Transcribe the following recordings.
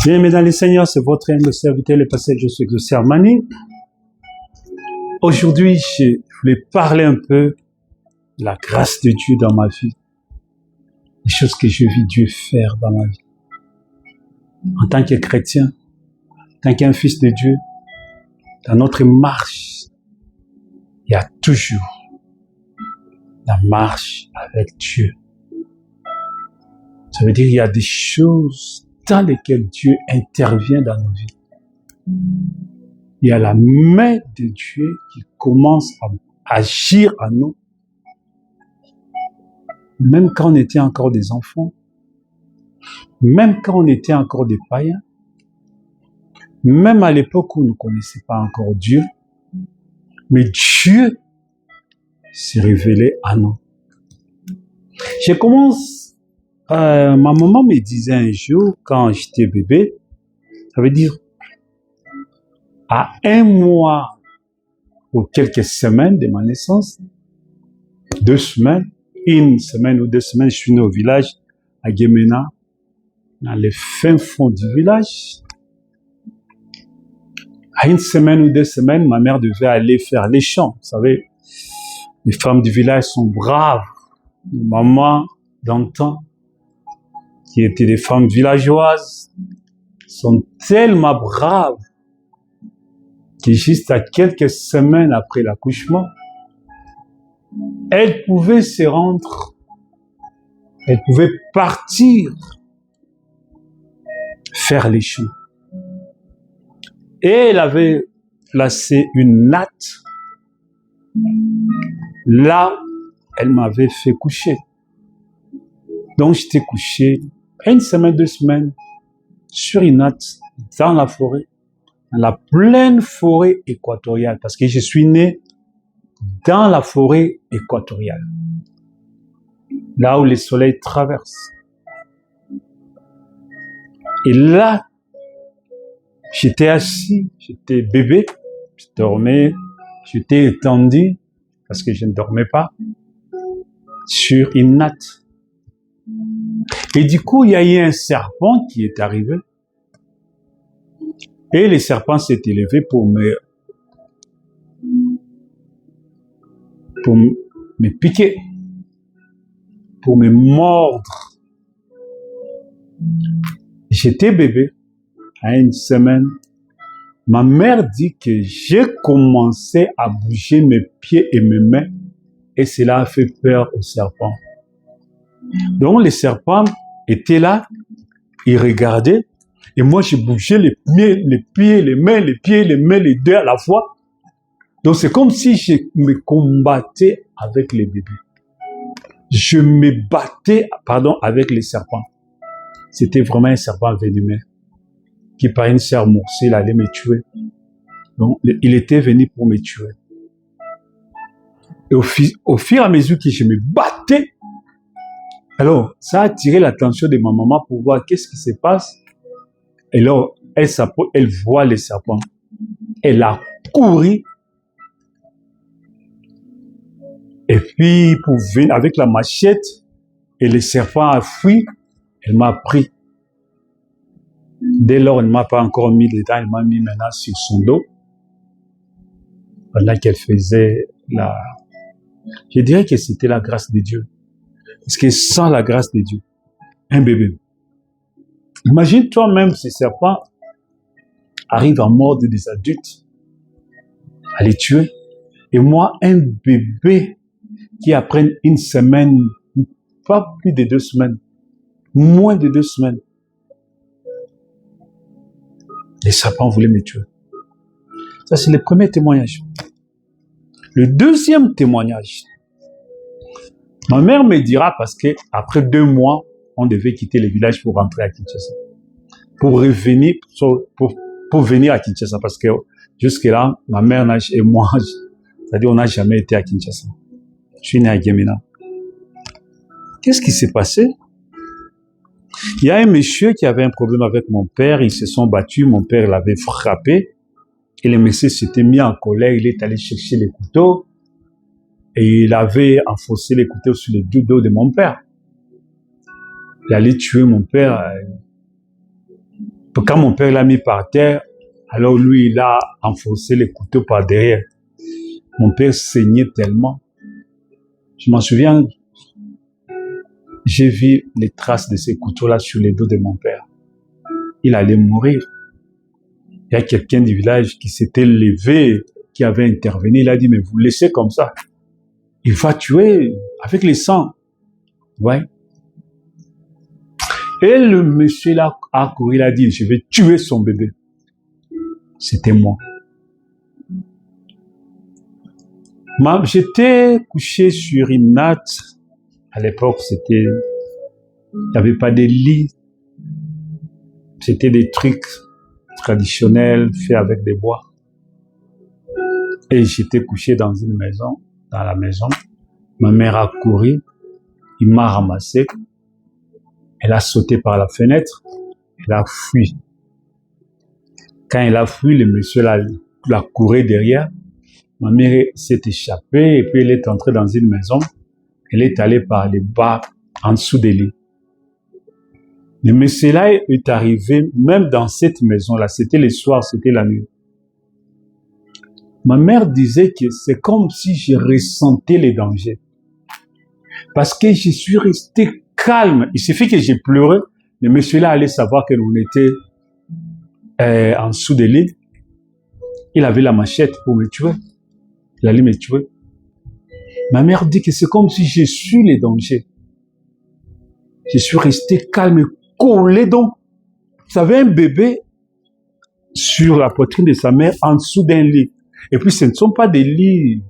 Bien, mesdames les seigneurs, c'est votre humble serviteur, le pasteur Josué Armani. Aujourd'hui, je voulais parler un peu de la grâce de Dieu dans ma vie. Les choses que je vis Dieu faire dans ma vie. En tant que chrétien, en tant qu'un fils de Dieu, dans notre marche, il y a toujours la marche avec Dieu. Ça veut dire qu'il y a des choses dans lesquelles Dieu intervient dans nos vies. Il y a la main de Dieu qui commence à agir à nous. Même quand on était encore des enfants, même quand on était encore des païens, même à l'époque où on ne connaissait pas encore Dieu, mais Dieu s'est révélé à nous. Ma maman me disait un jour, quand j'étais bébé, ça veut dire à 1 mois ou quelques semaines de ma naissance, 2 semaines, 1 semaine ou 2 semaines, je suis né au village, à Guémena, dans le fin fond du village. À 1 semaine ou 2 semaines, ma mère devait aller faire les champs. Vous savez, les femmes du village sont braves. Maman, d'antan, qui étaient des femmes villageoises, sont tellement braves que juste à quelques semaines après l'accouchement, elles pouvaient se rendre, elles pouvaient partir faire les champs. Et elle avait placé une natte. Là, elle m'avait fait coucher. Donc, j'étais couché 1 semaine, 2 semaines sur une natte dans la forêt, dans la pleine forêt équatoriale, parce que je suis né dans la forêt équatoriale, là où le soleil traverse. Et là, j'étais assis, j'étais bébé, je dormais, j'étais étendu, parce que je ne dormais pas, sur une natte. Et du coup, il y a eu un serpent qui est arrivé. Et le serpent s'est élevé pour me piquer, pour me mordre. J'étais bébé, à 1 semaine. Ma mère dit que j'ai commencé à bouger mes pieds et mes mains, et cela a fait peur au serpent. Donc le serpent était là, il regardait, et moi je bougeais les pieds, les mains, les deux à la fois. Donc c'est comme si je me combattais avec les bébés. Je me battais, avec les serpents. C'était vraiment un serpent venimeux qui par une serre morcelle allait me tuer. Donc il était venu pour me tuer. Et au fur et à mesure que je me battais, alors ça a attiré l'attention de ma maman pour voir qu'est-ce qui se passe. Et alors elle voit les serpents. Elle a couru. Et puis, pour venir avec la machette, et le serpent a fui, elle m'a pris. Dès lors, elle ne m'a pas encore mis dedans, elle m'a mis maintenant sur son dos. Pendant qu'elle faisait je dirais que c'était la grâce de Dieu. Parce que sans la grâce de Dieu, un bébé. Imagine toi-même, ce serpent arrive à mordre des adultes, à les tuer. Et moi, un bébé qui après 1 semaine, pas plus de 2 semaines, moins de 2 semaines, les serpents voulaient me tuer. Ça, c'est le premier témoignage. Le deuxième témoignage, ma mère me dira, parce que après 2 mois, on devait quitter le village pour rentrer à Kinshasa. Pour revenir, pour venir à Kinshasa, parce que jusque-là, ma mère et moi, c'est-à-dire on n'a jamais été à Kinshasa. Je suis né à Guémena. Qu'est-ce qui s'est passé? Il y a un monsieur qui avait un problème avec mon père, ils se sont battus, mon père l'avait frappé, et le monsieur s'était mis en colère, il est allé chercher les couteaux, et il avait enfoncé les couteaux sur le dos de mon père. Il allait tuer mon père. Quand mon père l'a mis par terre, alors lui, il a enfoncé les couteaux par derrière. Mon père saignait tellement. Je m'en souviens, j'ai vu les traces de ces couteaux-là sur les dos de mon père. Il allait mourir. Il y a quelqu'un du village qui s'était levé, qui avait intervenu. Il a dit, mais vous laissez comme ça. Il va tuer avec les sangs. Ouais. Et le monsieur là a couru, il a dit, je vais tuer son bébé. C'était moi. J'étais couché sur une natte. À l'époque, il n'y avait pas de lit. C'était des trucs traditionnels faits avec des bois. Et j'étais couché dans la maison. Ma mère a couru. Il m'a ramassé. Elle a sauté par la fenêtre. Elle a fui. Quand elle a fui, le monsieur l'a couru derrière. Ma mère s'est échappée et puis elle est entrée dans une maison. Elle est allée par les bas en dessous des lits. Le monsieur là est arrivé même dans cette maison-là. C'était le soir, c'était la nuit. Ma mère disait que c'est comme si je ressentais les dangers. Parce que je suis resté calme. Il suffit que j'ai pleuré. Le monsieur là allait savoir que l'on était en dessous des lits. Il avait la machette pour me tuer. Il allait me tuer. Ma mère dit que c'est comme si j'ai su les dangers. Je suis resté calme et collé. Donc, vous savez, un bébé sur la poitrine de sa mère en dessous d'un lit. Et puis, ce ne sont pas des lits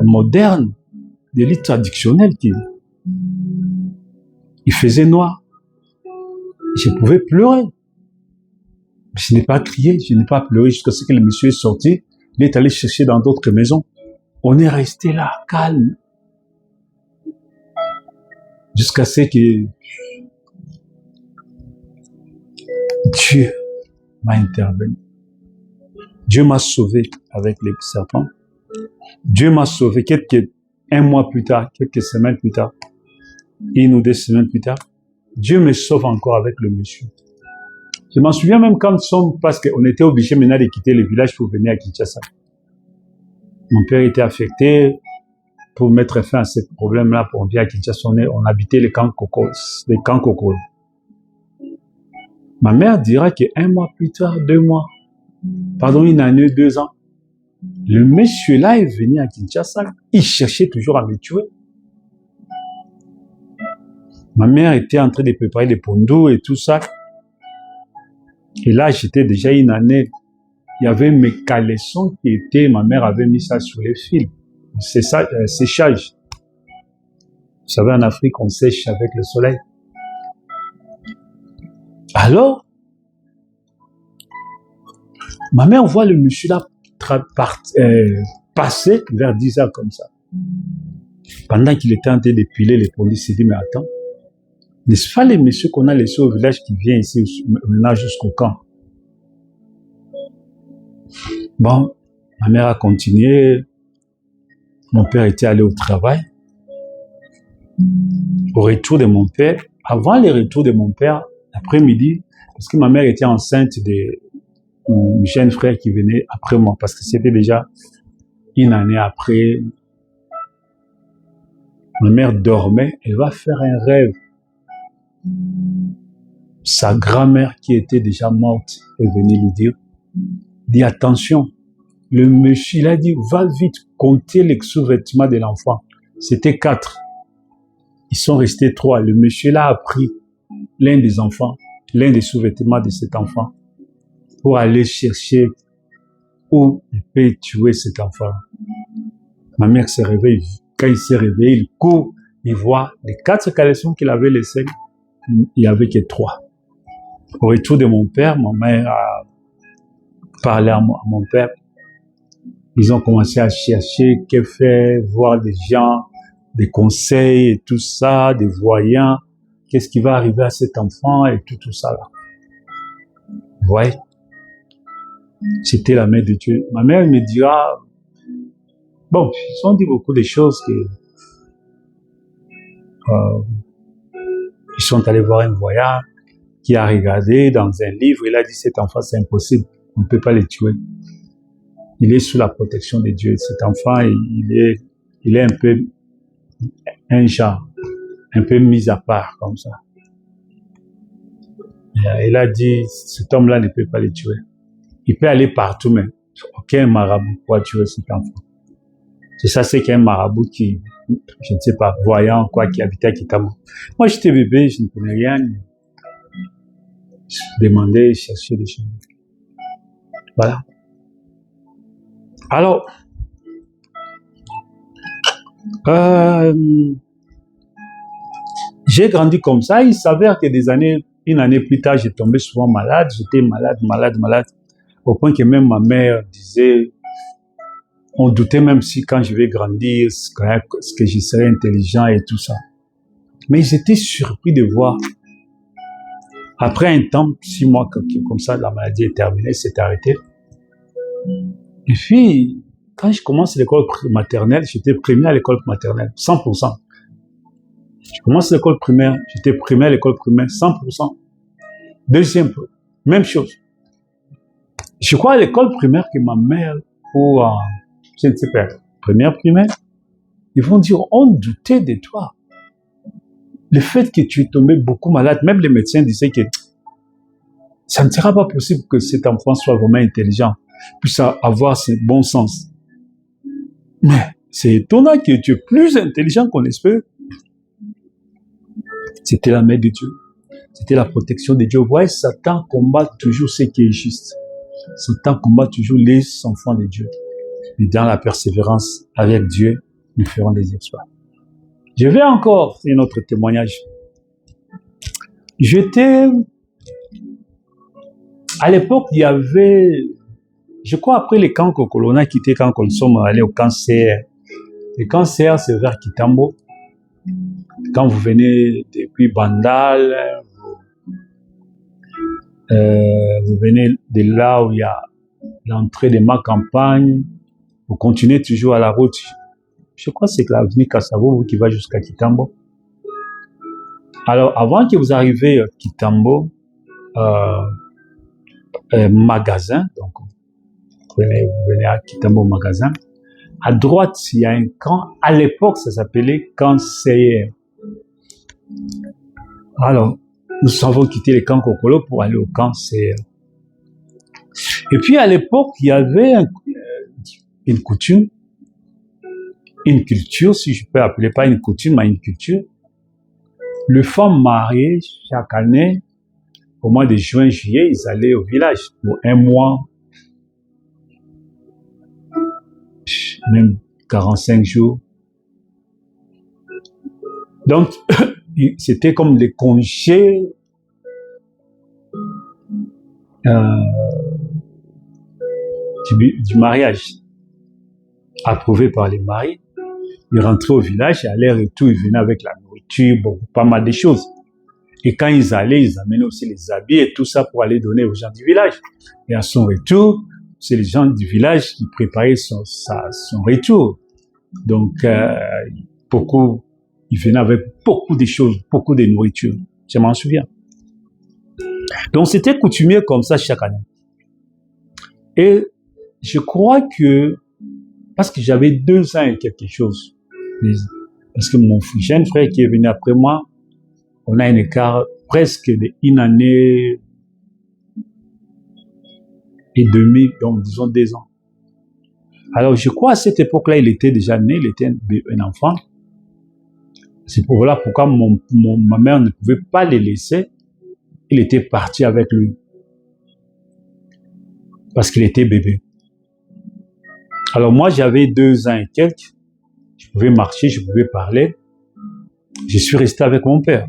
modernes, des lits traditionnels. Il faisait noir. Je pouvais pleurer. Je n'ai pas crié, je n'ai pas pleuré jusqu'à ce que le monsieur est sorti. Il est allé chercher dans d'autres maisons. On est resté là, calme. Jusqu'à ce que Dieu m'a intervenu. Dieu m'a sauvé avec les serpents. Dieu m'a sauvé un mois plus tard, quelques semaines plus tard, 1 ou 2 semaines plus tard. Dieu me sauve encore avec le monsieur. Je m'en souviens même quand parce qu'on était obligé maintenant de quitter le village pour venir à Kinshasa. Mon père était affecté. Pour mettre fin à ce problème-là, pour venir à Kinshasa, on habitait les camps Kokos. Ma mère dira qu'un mois plus tard, 2 mois, pardon, 1 année, 2 ans, le monsieur là est venu à Kinshasa. Il cherchait toujours à me tuer. Ma mère était en train de préparer des pondous et tout ça. Et là, j'étais déjà 1 année. Il y avait mes caleçons ma mère avait mis ça sur les fils. C'est ça, séchage. Vous savez, en Afrique, on sèche avec le soleil. Alors, ma mère voit le monsieur là passer vers 10 heures comme ça. Pendant qu'il était en train de piler les produits, il s'est dit, mais attends, n'est-ce pas les messieurs qu'on a laissés au village qui viennent ici maintenant jusqu'au camp? Bon, ma mère a continué. Mon père était allé au travail. Au retour de mon père, avant le retour de mon père, l'après-midi, parce que ma mère était enceinte de mon jeune frère qui venait après moi, parce que c'était déjà 1 année après. Ma mère dormait, elle va faire un rêve. Sa grand-mère qui était déjà morte est venue lui dire, dis attention, le monsieur, il a dit, va vite compter les sous-vêtements de l'enfant. C'était 4. Ils sont restés 3. Le monsieur là a pris l'un des enfants, l'un des sous-vêtements de cet enfant, pour aller chercher où il peut tuer cet enfant. Ma mère se réveille. Quand il s'est réveillé, il court, il voit les 4 caleçons qu'il avait laissés, il n'y avait que 3. Au retour de mon père, ma mère a parlé à mon père. Ils ont commencé à chercher, que faire, voir des gens, des conseils et tout ça, des voyants. Qu'est-ce qui va arriver à cet enfant et tout ça là. Vous voyez? C'était la main de Dieu. Ma mère me dira, bon, ils ont dit beaucoup de choses que ils sont allés voir un voyant. qui a regardé dans un livre, il a dit cet enfant c'est impossible, on ne peut pas le tuer. Il est sous la protection de Dieu. Cet enfant, il est un peu un genre, un peu mis à part comme ça. Et il a dit cet homme-là ne peut pas le tuer. Il peut aller partout, mais aucun marabout pourra tuer cet enfant. C'est ça, c'est qu'un marabout qui, je ne sais pas, voyant quoi, qui habitait à Kitamo. Moi, j'étais bébé, je ne connais rien. Je demandais, je cherchais des choses. Voilà. Alors, j'ai grandi comme ça. Il s'avère que une année plus tard, j'ai tombé souvent malade. J'étais malade, au point que même ma mère disait, on doutait même si quand je vais grandir, est-ce que je serais intelligent et tout ça. Mais j'étais surpris de voir, après un temps, 6 mois comme ça, la maladie est terminée, c'est arrêté. Et puis, quand je commence l'école maternelle, j'étais premier à l'école maternelle, 100%. Je commence l'école primaire, j'étais premier à l'école primaire, 100%. Deuxième, même chose. Je crois à l'école primaire que ma mère, ou je ne sais pas, première primaire, ils vont dire, on doutait de toi. Le fait que tu es tombé beaucoup malade, même les médecins disaient que ça ne sera pas possible que cet enfant soit vraiment intelligent, puisse avoir ce bon sens. Mais c'est étonnant que tu es plus intelligent qu'on espère. C'était la main de Dieu. C'était la protection de Dieu. Vous voyez, Satan combat toujours ce qui est juste. Satan combat toujours les enfants de Dieu. Et dans la persévérance avec Dieu, nous ferons des exploits. Je vais encore faire notre témoignage. À l'époque, il y avait, je crois après les camps Kokolo, on a quitté quand nous sommes allés au camp CR. Le camp CR, c'est vers Kitambo. Quand vous venez depuis Bandal, vous venez de là où il y a l'entrée de ma campagne, vous continuez toujours à la route. Je crois que c'est l'avenue Kassavo qui va jusqu'à Kitambo. Alors, avant que vous arriviez à Kitambo, magasin, donc vous venez à Kitambo magasin, à droite, il y a un camp. À l'époque, ça s'appelait camp CR. Alors, nous avons quitté le camp Kokolo pour aller au camp CR. Et puis, à l'époque, il y avait une coutume, une culture, si je peux appeler pas une coutume, mais une culture. Les femmes mariées, chaque année, au mois de juin, juillet, ils allaient au village pour 1 mois, même 45 jours. Donc, c'était comme les congés du mariage, approuvés par les maris. Ils rentraient au village et à leur retour, ils venaient avec la nourriture, bon, pas mal de choses. Et quand ils allaient, ils amenaient aussi les habits et tout ça pour aller donner aux gens du village. Et à son retour, c'est les gens du village qui préparaient son retour. Donc, ils venaient avec beaucoup de choses, beaucoup de nourriture. Je m'en souviens. Donc, c'était coutumier comme ça chaque année. Et je crois que, parce que j'avais 2 ans et quelque chose, parce que mon jeune frère qui est venu après moi, on a un écart presque d'1 année et demie, donc disons 2 ans. Alors je crois à cette époque-là, il était déjà né, il était un enfant. C'est voilà pourquoi ma mère ne pouvait pas le laisser. Il était parti avec lui. Parce qu'il était bébé. Alors moi, j'avais 2 ans et quelques. Je pouvais marcher, je pouvais parler. Je suis resté avec mon père.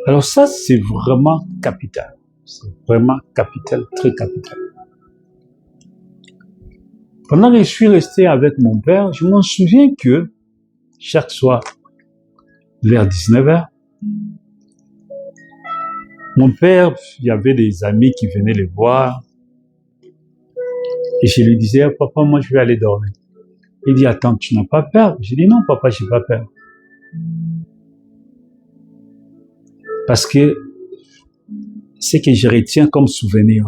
Alors ça, c'est vraiment capital. C'est vraiment capital, très capital. Pendant que je suis resté avec mon père, je m'en souviens que chaque soir, vers 19h, mon père, il y avait des amis qui venaient le voir. Et je lui disais, oh, papa, moi je vais aller dormir. Il dit, attends, tu n'as pas peur? J'ai dit, non, papa, j'ai pas peur. Parce que ce que je retiens comme souvenir,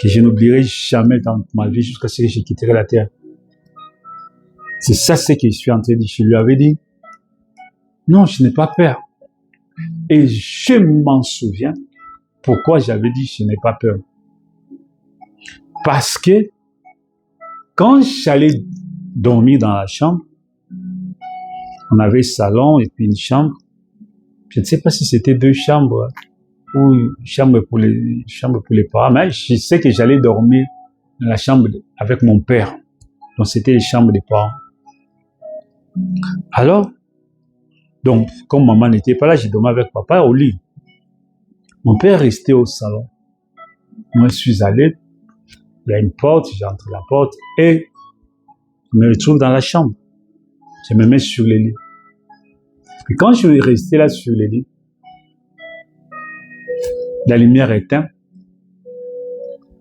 que je n'oublierai jamais dans ma vie jusqu'à ce que je quitterai la terre, c'est ça ce que je suis en train de dire. Je lui avais dit, non, je n'ai pas peur. Et je m'en souviens pourquoi j'avais dit je n'ai pas peur. Parce que quand j'allais dormir dans la chambre, on avait un salon et puis une chambre. Je ne sais pas si c'était 2 chambres ou une chambre pour les parents, mais je sais que j'allais dormir dans la chambre avec mon père. Donc c'était les chambres des parents. Alors, donc, comme maman n'était pas là, j'ai dormi avec papa au lit. Mon père restait au salon. Moi, je suis allé, il y a une porte, j'entre la porte et je me retrouve dans la chambre. Je me mets sur le lit. Et quand je suis resté là sur le lit, la lumière éteinte.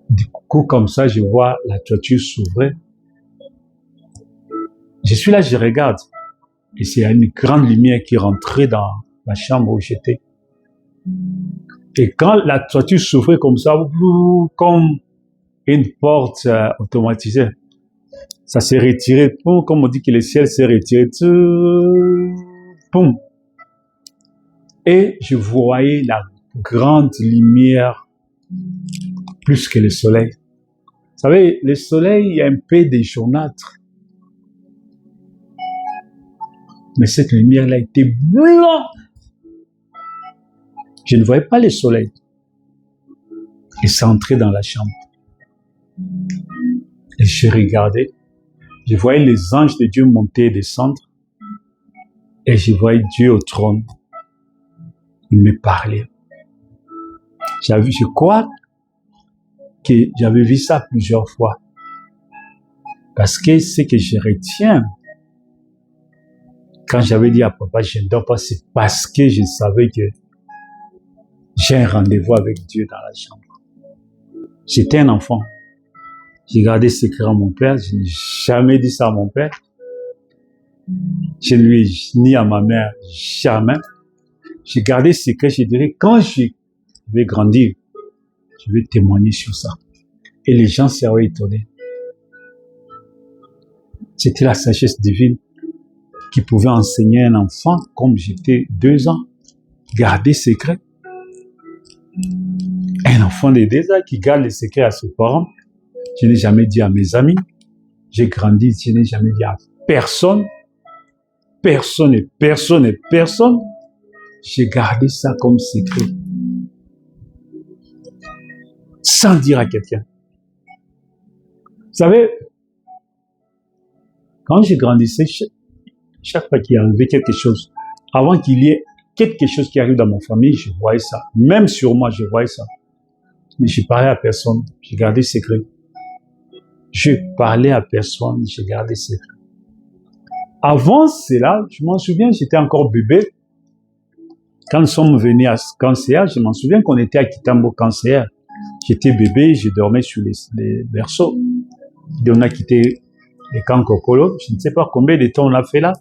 Du coup, comme ça, je vois la toiture s'ouvrir. Je suis là, je regarde. Et c'est une grande lumière qui rentrait dans la chambre où j'étais. Et quand la toiture s'ouvrait comme ça, comme une porte automatisée, ça s'est retiré, comme on dit que le ciel s'est retiré, boum. Et je voyais la grande lumière plus que le soleil. Vous savez, le soleil, il y a un peu de jaunâtre. Mais cette lumière-là était blanche. Je ne voyais pas le soleil. Et ça entrait dans la chambre. Et je regardais. Je voyais les anges de Dieu monter et descendre. Et je voyais Dieu au trône. Il me parlait. Je crois que j'avais vu ça plusieurs fois. Parce que ce que je retiens, quand j'avais dit à papa, je ne dors pas, c'est parce que je savais que j'ai un rendez-vous avec Dieu dans la chambre. J'étais un enfant. J'ai gardé secret à mon père. Je n'ai jamais dit ça à mon père. Je ne lui ai ni à ma mère, jamais. J'ai gardé secret. Je dirais, quand je vais grandir, je vais témoigner sur ça. Et les gens seraient étonnés. C'était la sagesse divine qui pouvait enseigner un enfant, comme j'étais 2 ans, garder secret. Un enfant de 2 ans qui garde les secrets à ses parents. Je n'ai jamais dit à mes amis. J'ai grandi, je n'ai jamais dit à personne. Personne et personne et personne. J'ai gardé ça comme secret. Sans dire à quelqu'un. Vous savez, quand je grandissais, chaque fois qu'il arrivait quelque chose, avant qu'il y ait quelque chose qui arrive dans ma famille, je voyais ça. Même sur moi, je voyais ça. Mais je parlais à personne, j'ai gardé secret. Je parlais à personne, j'ai gardé secret. Avant cela, je m'en souviens, j'étais encore bébé. Quand nous sommes venus à Cancer, je m'en souviens qu'on était à Kitambo Cancer. J'étais bébé, je dormais sur les berceaux. Et on a quitté les camps Kokolo. Je ne sais pas combien de temps on a fait là.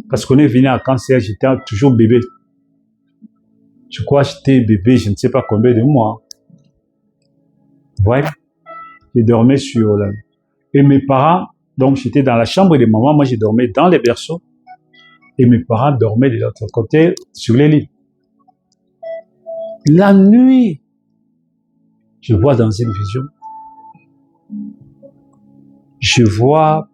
Parce qu'on est venu à Cancer, j'étais toujours bébé. Je crois que j'étais bébé, je ne sais pas combien de mois. Ouais. Je dormais sur là. Et mes parents, donc j'étais dans la chambre de maman, moi je dormais dans les berceaux. Et mes parents dormaient de l'autre côté sur les lits. La nuit, je vois dans une vision, je vois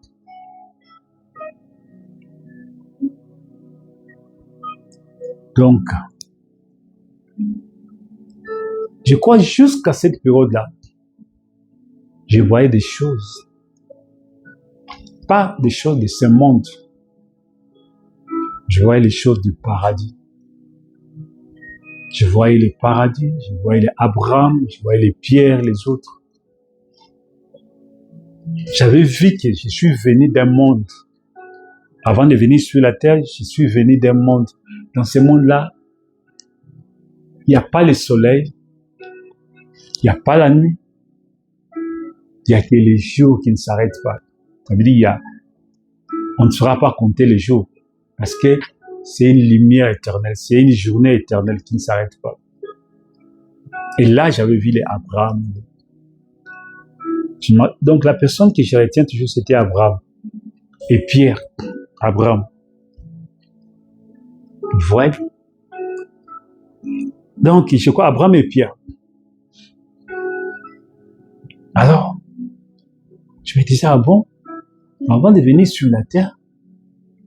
donc, je crois jusqu'à cette période-là, je voyais des choses, pas des choses de ce monde. Je voyais les choses du paradis. Je voyais le paradis, je voyais les Abraham, je voyais les Pierre, les autres. J'avais vu que je suis venu d'un monde. Avant de venir sur la terre, je suis venu d'un monde. Dans ce monde-là, il n'y a pas le soleil, il n'y a pas la nuit, il n'y a que les jours qui ne s'arrêtent pas. Ça veut dire on ne saura pas compter les jours. Parce que c'est une lumière éternelle, c'est une journée éternelle qui ne s'arrête pas. Et là, j'avais vu les Abraham. Donc, la personne que je retiens toujours, c'était Abraham. Et Pierre, Abraham. Vous voyez? Donc, je crois Abraham et Pierre. Alors, je me disais, ah bon, avant de venir sur la terre,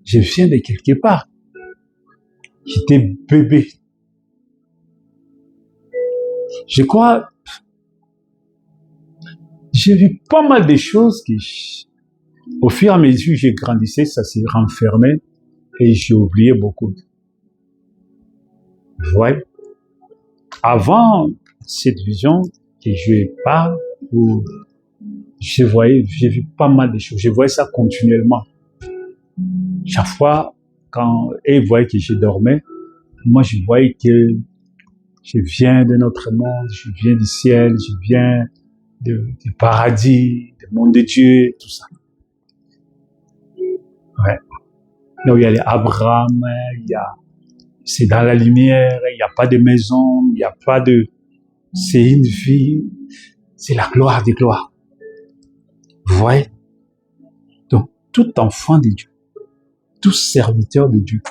je viens de quelque part. J'étais bébé. Je crois, j'ai vu pas mal de choses qui, au fur et à mesure que j'ai grandissé, ça s'est renfermé et j'ai oublié beaucoup. Vous voyez? Avant cette vision que je parle, où j'ai vu pas mal de choses. Je voyais ça continuellement. Chaque fois, quand elle voyait que je dormais, moi je voyais que je viens de notre monde, je viens du ciel, je viens du paradis, du monde de Dieu, tout ça. Ouais. Donc il y a les Abraham, c'est dans la lumière, il n'y a pas de maison, il n'y a pas de... C'est une vie, c'est la gloire des gloires. Vous voyez? Donc, tout enfant de Dieu, tout serviteur de Dieu,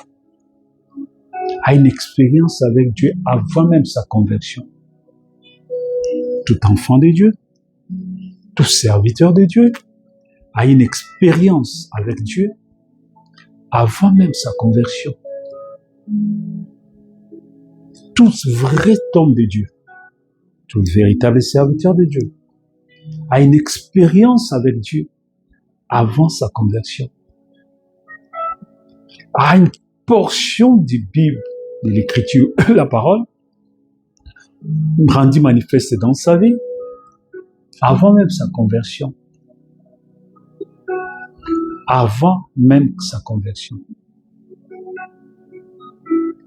a une expérience avec Dieu avant même sa conversion. Tout enfant de Dieu, tout serviteur de Dieu, a une expérience avec Dieu avant même sa conversion. Tout vrai homme de Dieu, tout véritable serviteur de Dieu, a une expérience avec Dieu avant sa conversion. A une portion de Bible, de l'écriture, la parole, rendue manifeste dans sa vie avant même sa conversion. Avant même sa conversion.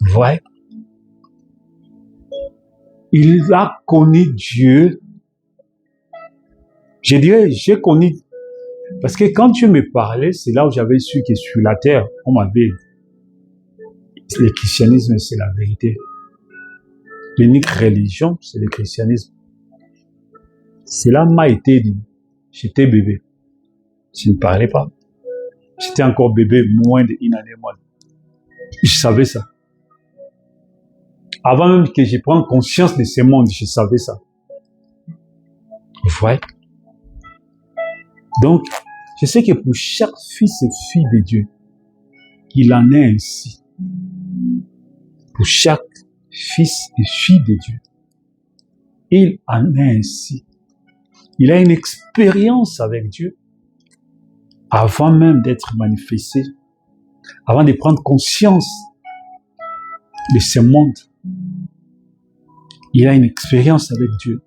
Vous voyez? Il a connu Dieu. Je dirais, j'ai connu. Parce que quand Dieu me parlait, c'est là où j'avais su que sur la terre, on m'avait. Le christianisme, c'est la vérité. L'unique religion, c'est le christianisme. Cela m'a été dit. J'étais bébé. Je ne parlais pas. J'étais encore bébé, moins d'une année, moi. Je savais ça. Avant même que je prenne conscience de ce monde, je savais ça. Vous voyez? Donc, je sais que pour chaque fils et fille de Dieu, il en est ainsi. Pour chaque fils et fille de Dieu, il en est ainsi. Il a une expérience avec Dieu avant même d'être manifesté, avant de prendre conscience de ce monde. Il a une expérience avec Dieu.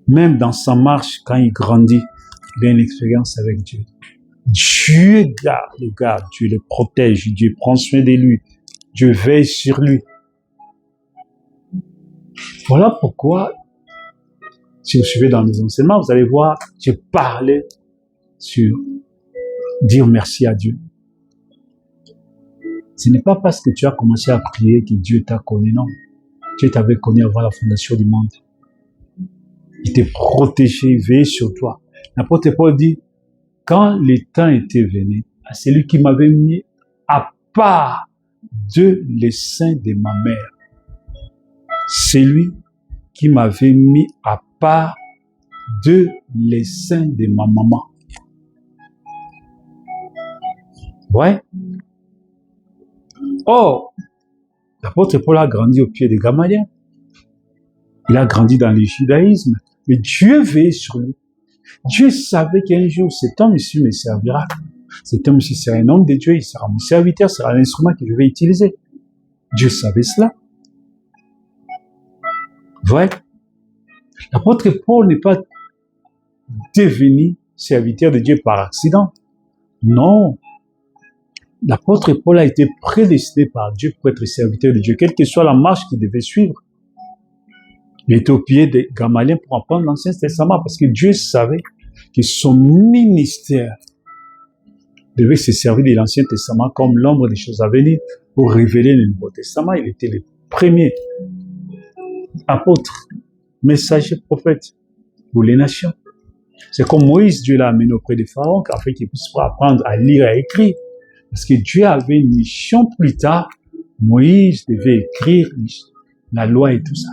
Même dans sa marche, quand il grandit, il a une expérience avec Dieu. Dieu le garde, Dieu le protège, Dieu prend soin de lui, Dieu veille sur lui. Voilà pourquoi, si vous suivez dans mes enseignements, vous allez voir, je parlais sur dire merci à Dieu. Ce n'est pas parce que tu as commencé à prier que Dieu t'a connu, non. Dieu t'avait connu avant la fondation du monde. Il t'a protégé, il veillait sur toi. L'apôtre Paul dit, quand le temps était venu, c'est lui qui m'avait mis à part de le sein de ma mère. C'est lui qui m'avait mis à part de le sein de ma maman. Ouais. Or, l'apôtre Paul a grandi au pied de Gamaliel. Il a grandi dans le judaïsme. Mais Dieu veillait sur lui. Dieu savait qu'un jour, cet homme ici me servira. Cet homme ici sera un homme de Dieu, il sera mon serviteur, sera l'instrument que je vais utiliser. Dieu savait cela. Vous voyez? L'apôtre Paul n'est pas devenu serviteur de Dieu par accident. Non. L'apôtre Paul a été prédestiné par Dieu pour être serviteur de Dieu, quelle que soit la marche qu'il devait suivre. Il était au pied de Gamaliel pour apprendre l'Ancien Testament parce que Dieu savait que son ministère devait se servir de l'Ancien Testament comme l'ombre des choses à venir pour révéler le Nouveau Testament. Il était le premier apôtre, messager, prophète pour les nations. C'est comme Moïse, Dieu l'a amené auprès de Pharaon, afin qu'il puisse apprendre à lire et à écrire. Parce que Dieu avait une mission plus tard. Moïse devait écrire la loi et tout ça.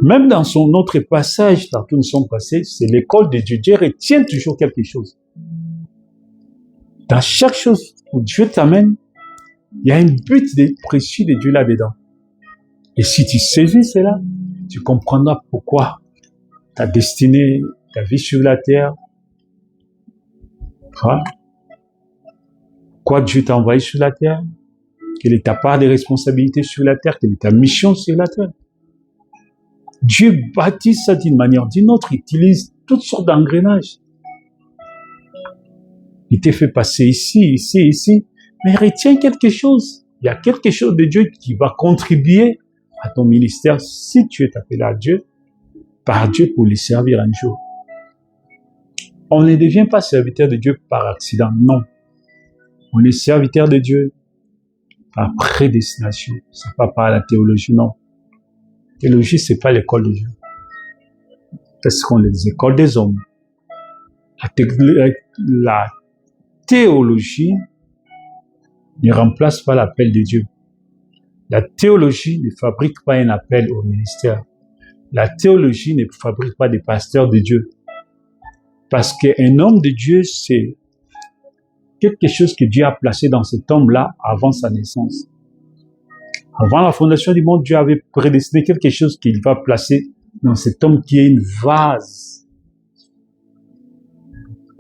Même dans son autre passage, partout nous sommes passés, c'est l'école de Dieu. Dieu retient toujours quelque chose. Dans chaque chose où Dieu t'amène, il y a un but précis de Dieu là-dedans. Et si tu saisis cela, tu comprendras pourquoi ta destinée, ta vie sur la terre, pourquoi Dieu t'a envoyé sur la terre, quelle est ta part de responsabilité sur la terre, quelle est ta mission sur la terre. Dieu bâtit ça d'une manière ou d'une autre, il utilise toutes sortes d'engrenages. Il t'a fait passer ici, mais retiens quelque chose. Il y a quelque chose de Dieu qui va contribuer à ton ministère si tu es appelé à Dieu, par Dieu pour les servir un jour. On ne devient pas serviteur de Dieu par accident, non. On est serviteur de Dieu par prédestination. C'est pas par la théologie, non. La théologie, c'est pas l'école de Dieu. C'est ce qu'on les écoles des hommes. La théologie ne remplace pas l'appel de Dieu. La théologie ne fabrique pas un appel au ministère. La théologie ne fabrique pas des pasteurs de Dieu. Parce qu'un homme de Dieu, c'est quelque chose que Dieu a placé dans cet homme-là avant sa naissance. Avant la fondation du monde, Dieu avait prédestiné quelque chose qu'il va placer dans cet homme qui est une vase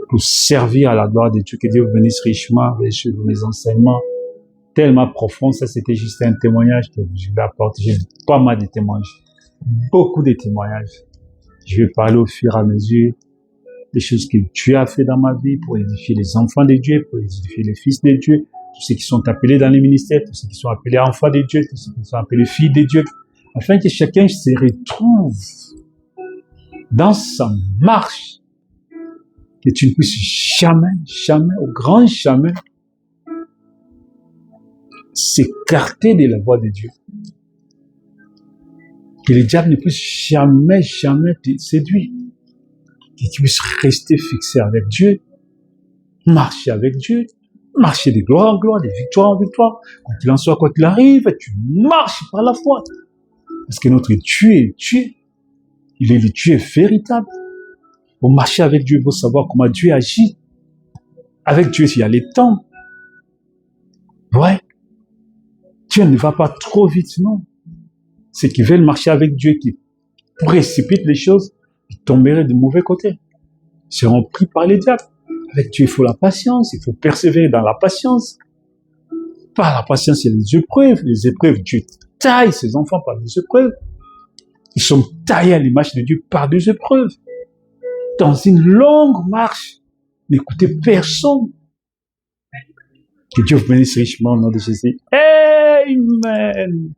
pour servir à la gloire de Dieu. Que Dieu vous bénisse richement avec mes enseignements tellement profonds. Ça, c'était juste un témoignage que je vais apporter. J'ai pas mal de témoignages. Beaucoup de témoignages. Je vais parler au fur et à mesure des choses que Dieu a fait dans ma vie pour édifier les enfants de Dieu, pour édifier les fils de Dieu, tous ceux qui sont appelés dans les ministères, tous ceux qui sont appelés enfants de Dieu, tous ceux qui sont appelés filles de Dieu, afin que chacun se retrouve dans sa marche, que tu ne puisses jamais, au grand jamais, s'écarter de la voie de Dieu. Que le diable ne puisse jamais te séduire. Que tu puisses rester fixé avec Dieu, marcher avec Dieu, marcher de gloire en gloire, de victoire en victoire. Quand il en soit, quoi qu'il arrive, tu marches par la foi. Parce que notre Dieu est Dieu. Il est le Dieu véritable. Pour marcher avec Dieu, il faut savoir comment Dieu agit. Avec Dieu, il y a les temps. Ouais. Dieu ne va pas trop vite, non. Ceux qui veulent marcher avec Dieu, qui précipitent les choses, ils tomberaient du mauvais côté. Ils seront pris par les diables. Avec Dieu, il faut la patience, il faut persévérer dans la patience. Par la patience, il y a les épreuves. Les épreuves, Dieu taille ses enfants par des épreuves. Ils sont taillés à l'image de Dieu par des épreuves. Dans une longue marche, n'écoutez personne. Que Dieu vous bénisse richement au nom de Jésus. Amen.